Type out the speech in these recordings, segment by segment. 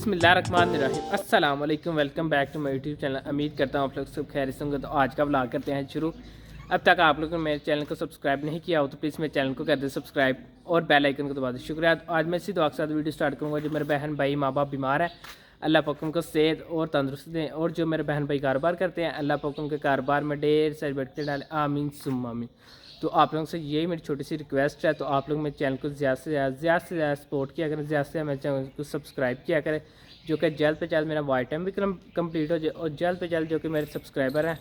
बिस्मिल्लाहिर्रहमानिर्रहीम अस्सलाम वालेकुम। Welcome back to my YouTube channel. उम्मीद करता हूँ आप लोग सब खैरियत से होंगे। तो आज का व्लॉग करते हैं शुरू। अब तक आप लोगों ने मेरे चैनल को सब्सक्राइब नहीं किया हो तो प्लीज़ मेरे चैनल को कर दे सब्सक्राइब और बेल आइकन को दबा दे। शुक्रिया। आज मैं इसी दुआ के साथ वीडियो स्टार्ट करूँगा। जो मेरे बहन भाई माँ बाप बीमार है, अल्लाह पाक उनको सेहत और तंदुरुस्ती दें, और जो मेरे बहन भाई कारोबार करते हैं, अल्लाह पाक उनके कारोबार में ढेर सारी बरकतें डालें। आमीन सुम्मा आमीन। तो आप लोगों से यही मेरी छोटी सी रिक्वेस्ट है, तो आप लोग मेरे चैनल को ज़्यादा से ज़्यादा सपोर्ट किया करें, ज़्यादा से ज़्यादा मेरे चैनल को सब्सक्राइब किया करें, जो कि जल्द पे जल्द मेरा वाई टाइम भी कंप्लीट हो जाए, और जल्द पे जल्द जो कि मेरे सब्सक्राइबर हैं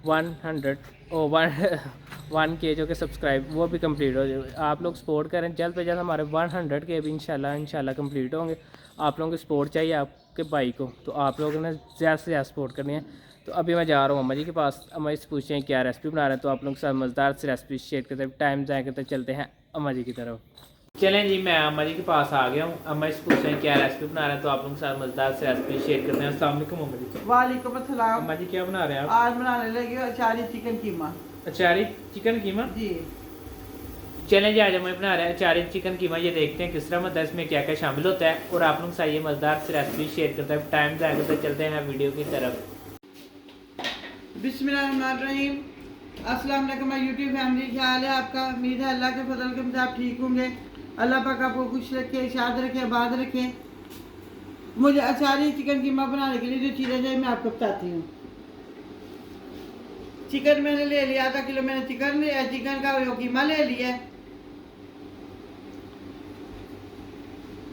100 ओ 1 के जो कि सब्सक्राइब वो भी कंप्लीट हो जाए। आप लोग सपोर्ट करें, जल्द पे जल्द हमारे 100 के भी इंशाल्लाह कंप्लीट होंगे। आप लोगों की सपोर्ट चाहिए आपके भाई को, तो आप लोगों ने ज़्यादा से ज़्यादा सपोर्ट करनी है। तो अभी मैं जा रहा हूँ अम्मा जी के पास। अम्मा जी से पूछते हैं क्या रेसिपी बना रहे हैं, तो आप लोगों के साथ मज़ेदार से रेसिपी शेयर करते हैं। टाइम ज़ाया करते चलते हैं अम्मा जी की तरफ। चलें जी, मैं अम्मा जी के पास आ गया हूँ। अम्मा जी से पूछ रहे हैं क्या रेसिपी बना रहे हैं, तो आप लोगों के साथ मज़ेदार से रेसिपी शेयर करते हैं। अस्सलाम वालेकुम अम्मा जी। वालेकुम अस्सलाम। अम्मा जी क्या बना रहे हैं आप? आज बनाने लगे अचारी चिकन कीमा। अचारी चिकन कीमा जी। चलें जी, आज हम बना रहे हैं अचारी चिकन कीमा। ये देखते हैं किस तरह बनता है, इसमें क्या क्या शामिल होता है, और आप लोग साथ ये मज़ेदार से रेसिपी शेयर करते हैं। टाइम ज़ाया करते चलते हैं वीडियो की तरफ। बिस्मिल्लाहिर्रहमानिर्रहीम। अस्सलाम वालेकुम माय यूट्यूब फैमिली। क्या हाल है आपका? उम्मीद है अल्लाह के फजल के आप ठीक होंगे। अल्लाह पाक आपको खुश रखे, शाद रखे, आबाद रखे। मुझे अचारी चिकन कीमा बनाने के लिए जो चीज़ें चाहिए मैं आपको बताती हूँ। चिकन मैंने ले लिया, आधा किलो मैंने चिकन लिया, चिकन का वो कीमा ले लिया।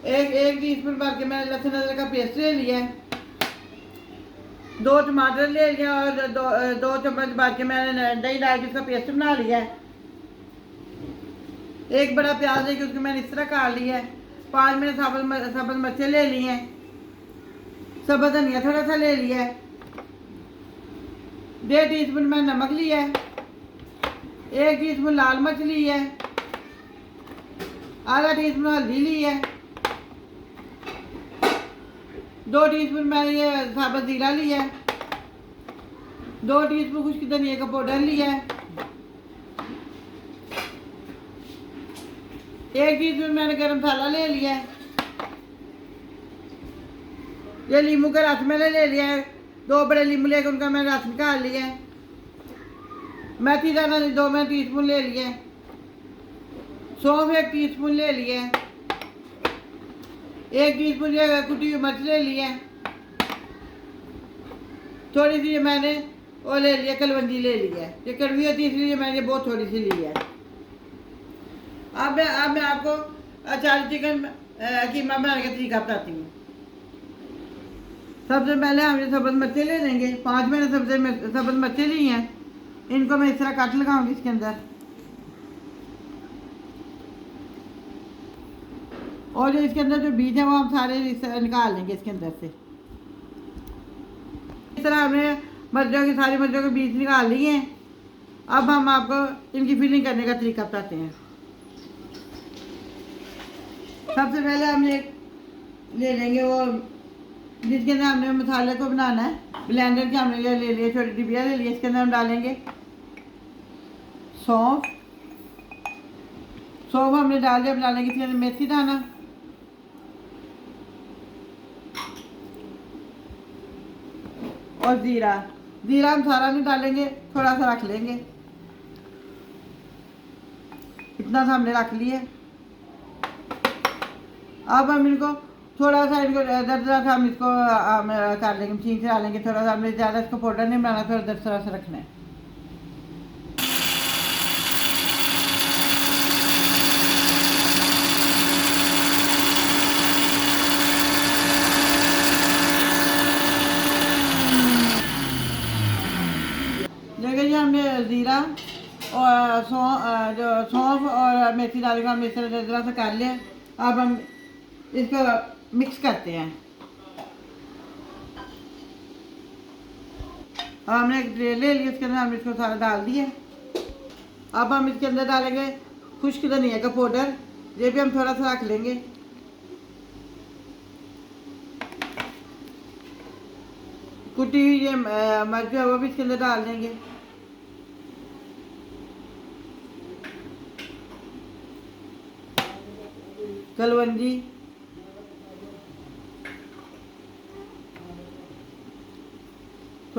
एक टीस्पून भर के मैंने लहसुन अदरक का पेस्ट ले लिया। 2 टमाटर ले लिया, और दो चम्मच भर के मैंने दही डाल के उसका पेस्ट बना लिया है। एक बड़ा प्याज है कि उसको मैंने इस तरह काट लिया है। 5 मैंने साबुत मिर्चें ले ली हैं। सब्ज़ धनिया थोड़ा सा ले लिया है। 1.5 टीस्पून मैंने नमक लिया है। 1 टीस्पून लाल मिर्च ली है। आधा टीस्पून हल्दी ली है। 2 टीस्पून मैंने ये साबुत जीरा लिया है। 2 टीस्पून खुश्क धनिया का पाउडर लिया है। 1 टीस्पून मैंने गरम मसाला ले लिया है। ये नींबू का रस मैंने ले लिया है। 2 बड़े नींबू लेकर उनका मैंने रस निकाल लिया है। मेथी दाना 2 मैंने टीस्पून ले लिया है। सौंफ 1 टीस्पून ले लिया है। 1 टीस्पून ये कुटी हुई मिर्च ले लिया है। थोड़ी सी मैंने वो ले लिया, कलवंजी ले लिया है। ये कड़वी होती है इसलिए मैंने बहुत थोड़ी सी ली है। अब मैं आपको अचारी चिकन कीमा बनाने का तरीका बताती हूँ। सबसे पहले हम ये सब्ज़ मिर्चें ले लेंगे। 5 मैंने सब्ज़ मिर्चें ली हैं। इनको मैं इस तरह काट लगाऊंगी इसके अंदर, और जो इसके अंदर जो बीज है वो हम सारे निकाल लेंगे इसके अंदर से। इस तरह हमने सारी मिर्चों के बीज निकाल लिए हैं। अब हम आपको इनकी फिलिंग करने का तरीका बताते हैं। सबसे पहले हम एक ले लेंगे वो जिसके अंदर हमने मसाले को बनाना है। ब्लेंडर के हमने ये ले लिया, छोटी डिबिया ले लिया। इसके अंदर हम डालेंगे सौंफ हमने डाल दिया। डालेंगे इसके अंदर मेथी दाना, और जीरा हम सारा नहीं डालेंगे, थोड़ा सा रख लेंगे। इतना सा हमने रख लिया। अब हम इनको थोड़ा सा दरदरा सा हम इसको कर लेंगे, मशीन से डालेंगे। थोड़ा सा हमने ज़्यादा इसको पाउडर नहीं बनाना, थोड़ा दरदरा सा रखना है। देखिए जी, हमने ज़ीरा और सौंफ और मेथी दाल का हमने इस तरह दरदरा सा कर लिया। अब हम इसको मिक्स करते हैं। हमने एक ट्रे ले लिया, इसके अंदर हमने इसको सारा डाल दिया। अब हम इसके अंदर डालेंगे खुश्क धनिया का पाउडर। ये भी हम थोड़ा सा रख लेंगे। कुटी हुई ये मिर्च है वो भी इसके अंदर डाल देंगे। कलवंजी,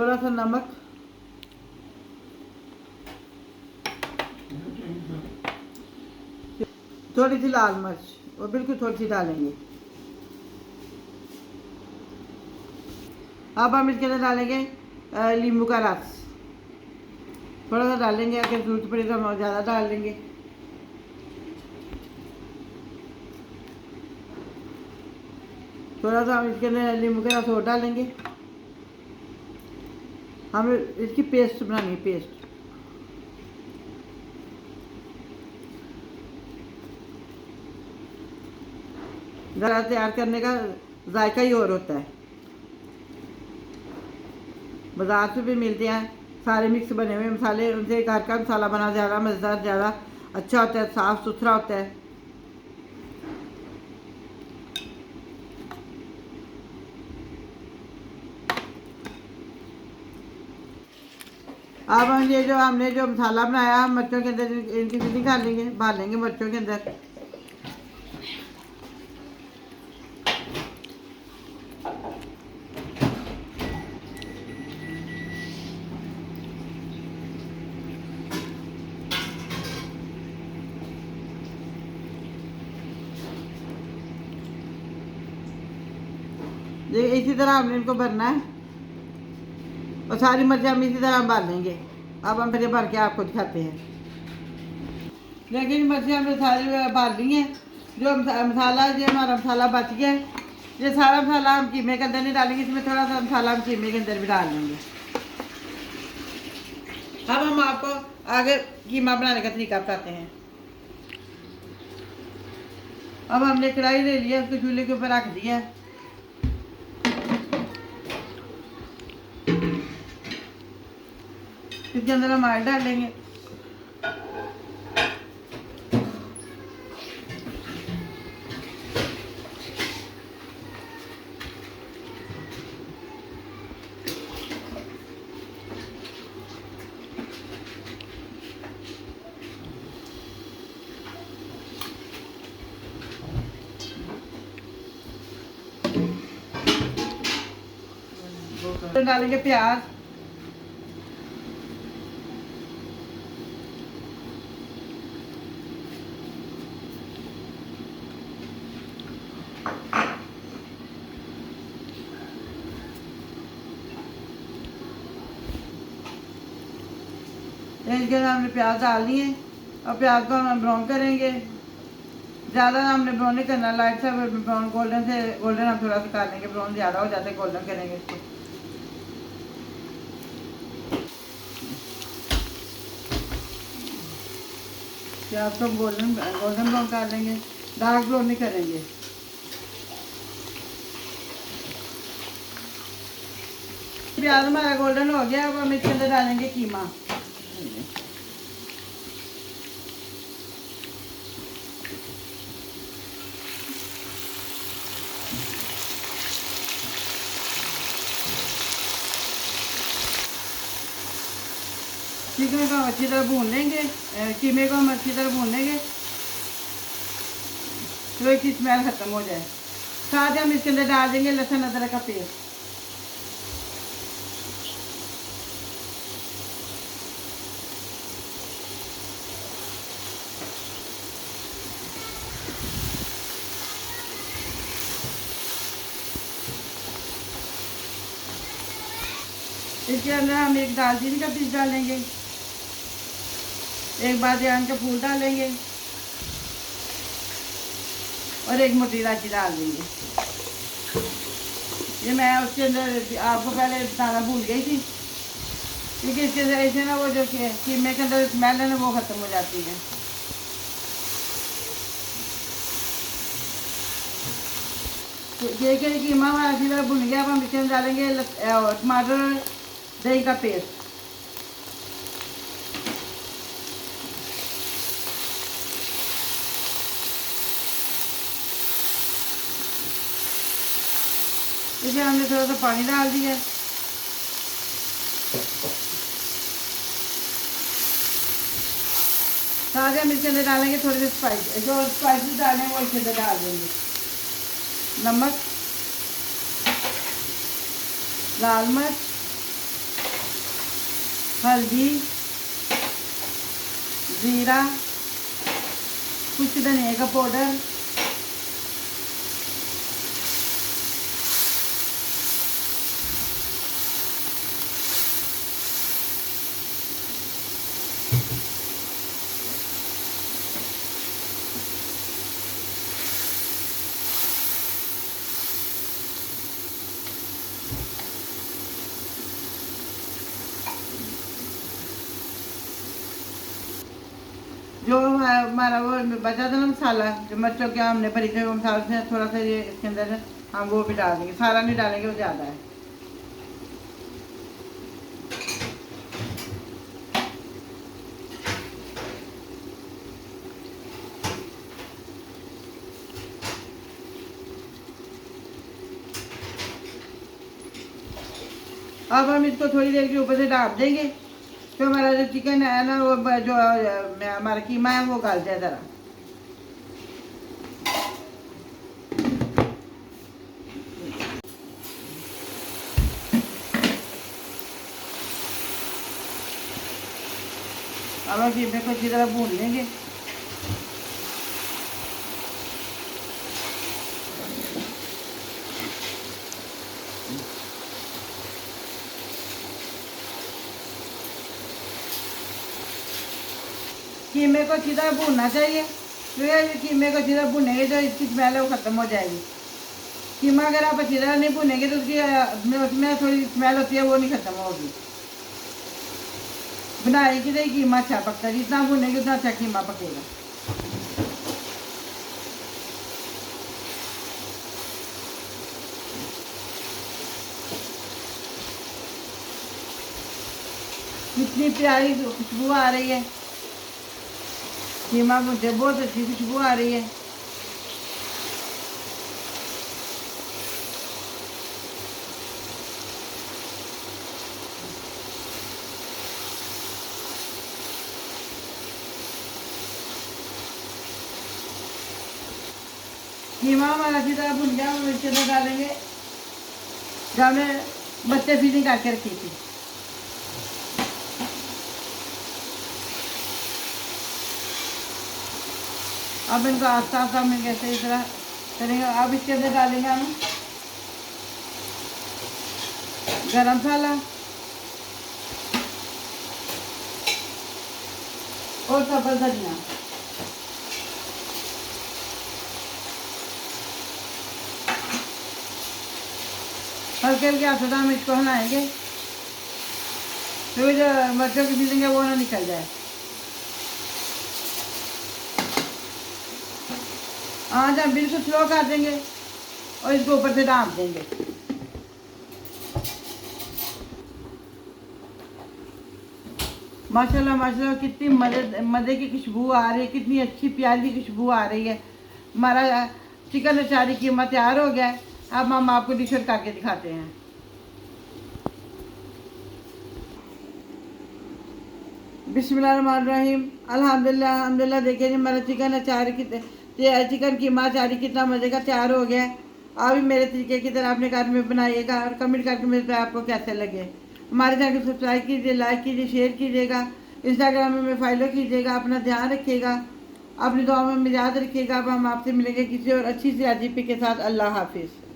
थोड़ा सा नमक, थोड़ी सी लाल मिर्च और बिल्कुल थोड़ी सी डालेंगे। अब हम इसके अंदर डालेंगे नींबू का रस, थोड़ा सा डालेंगे, अगर जरूरत पड़े तो हम ज़्यादा डाल लेंगे। थोड़ा सा हम इसके अंदर नींबू का रस और डालेंगे। हमें इसकी पेस्ट बनानी है, पेस्ट। ज़रा तैयार करने का जायका ही और होता है। बाज़ार से भी मिलते हैं सारे मिक्स बने हुए मसाले, उनसे घर का मसाला बना ज़्यादा मज़ेदार, ज़्यादा अच्छा होता है, साफ़ सुथरा होता है। अब हम ये जो हमने जो मसाला बनाया, हम मिर्चों के अंदर इनकी फिलिंग कर लेंगे, भर लेंगे मिर्चों के अंदर। ये इसी तरह हमने इनको भरना है और सारी मिर्चें हम इसी तरह भर लेंगे। अब हम फिर भर के आपको दिखाते हैं। लेकिन मिर्चें हमने सारी भर ली हैं। जो मसाला, जो हमारा मसाला बच गया है, ये सारा मसाला हम कीमे के अंदर नहीं डालेंगे, इसमें थोड़ा सा मसाला हम कीमे के अंदर भी डाल लेंगे। अब हम आपको आगे कीमा बनाने का तरीका बताते हैं। अब हमने कढ़ाई ले लिया, उसको चूल्हे के ऊपर रख दिया। इसके अंदर हम ऑयल डालेंगे। डालेंगे प्याज, इसके अंदर हमने प्याज डाल दिए और प्याज को हम ब्राउन करेंगे। ज़्यादा हमने ब्राउन नहीं करना, लाइट सा ब्राउन, गोल्डन से गोल्डन हम थोड़ा सा कर लेंगे। ब्राउन ज़्यादा हो जाता है, गोल्डन करेंगे इसको। प्याज को गोल्डन गोल्डन ब्राउन कर लेंगे, डार्क ब्राउन नहीं करेंगे। प्याज हमारा गोल्डन हो गया। अब हम इसके अंदर डालेंगे कीमा। चिकन को हम अच्छी तरह भून लेंगे, कीमे को हम अच्छी तरह भून लेंगे तो इसकी स्मेल ख़त्म हो जाए। साथ ही हम इसके अंदर डाल देंगे लहसुन अदरक का पेस्ट। इसके अंदर हम एक दालचीनी का पीस डालेंगे, एक बादियान का फूल डालेंगे और एक मोटी इलायची डाल देंगे। ये मैं उसके अंदर आपको पहले बताना भूल गई थी, क्योंकि इसके ऐसे ना वो जो कीमे के अंदर स्मेल है ना, वो ख़त्म हो जाती है। ये कीमा हमारा अच्छी तरह भुन गया। अब हम इसके अंदर डालेंगे टमाटर, दही का पेस्ट। इसमें हमने थोड़ा सा पानी डाल दिया। साथ ही हम इसके अंदर डालेंगे थोड़े से स्पाइस, जो स्पाइसेस डालें वो इसके अंदर डाल देंगे। नमक, लाल मिर्च, हल्दी, ज़ीरा, कुछ धनिया का पाउडर, जो हमारा वो बचा था ना मसाला, जो मिर्चों के हमने भरी थे वो मसाला से थोड़ा सा ये इसके अंदर हम वो भी डाल देंगे, सारा नहीं डालेंगे, वो ज़्यादा है। अब हम इसको थोड़ी देर के ऊपर से डाल देंगे, तो हमारा जो चिकन है ना, वो जो हमारा कीमा है वो गल जाए ज़रा। अब हम कीमे को अच्छी तरह भून लेंगे। कीमे को अच्छी तरह भूनना चाहिए, तो ये कीमे को अच्छी तरह भूनेंगे तो इसकी स्मेल है वो ख़त्म हो जाएगी। कीमा अगर आप अच्छी तरह नहीं भूनेंगे तो उसमें थोड़ी स्मेल होती है, वो नहीं ख़त्म होगी। बनाए कि नहीं कीमा अच्छा पकता है, जितना भूनेंगे उतना अच्छा कीमा पकेगा। कितनी प्यारी खुशबू आ रही है, कीमा मुझे बहुत अच्छी खुशबू आ रही है। कीमा हमारा अच्छी तरह भुन गया, हम इसके अंदर डालेंगे जो हमने बच्चे फीलिंग करके रखी थी। अब इनको आस्ता आस्ता में कैसे इस तरह करेंगे। अब इसके अंदर डालेंगे हम गरम मसाला और सब्ज़ धनिया। हल्के हल्के हाथों से हम इसको हिलाएंगे, तो जो मिर्चों की फीलिंग है वो ना निकल जाए। आज हम बिल्कुल स्लो कर देंगे और इसको ऊपर से डाल देंगे। माशाल्लाह माशाल्लाह कितनी मज़े की खुशबू आ रही है, कितनी अच्छी प्यारी खुशबू आ रही है। हमारा चिकन अचारी कीमा तैयार हो गया है। अब हम आपको डिश आउट करके दिखाते हैं। बिस्मिल्लाहिर्रहमानिर्रहीम, अल्हम्दुलिल्लाह अल्हम्दुलिल्लाह। देखिए जी हमारा चिकन कीमा अचारी कितना मज़े का तैयार हो गया है। आप भी मेरे तरीके की तरह अपने घर में बनाइएगा और कमेंट करके मेरे पे आपको कैसे लगे। हमारे चैनल को सब्सक्राइब कीजिए, लाइक कीजिए, शेयर कीजिएगा, इंस्टाग्राम में फॉलो कीजिएगा। अपना ध्यान रखिएगा, अपनी दुआ में याद रखिएगा। अब हम आपसे मिलेंगे किसी और अच्छी सी रेसिपी के साथ। अल्लाह हाफिज़।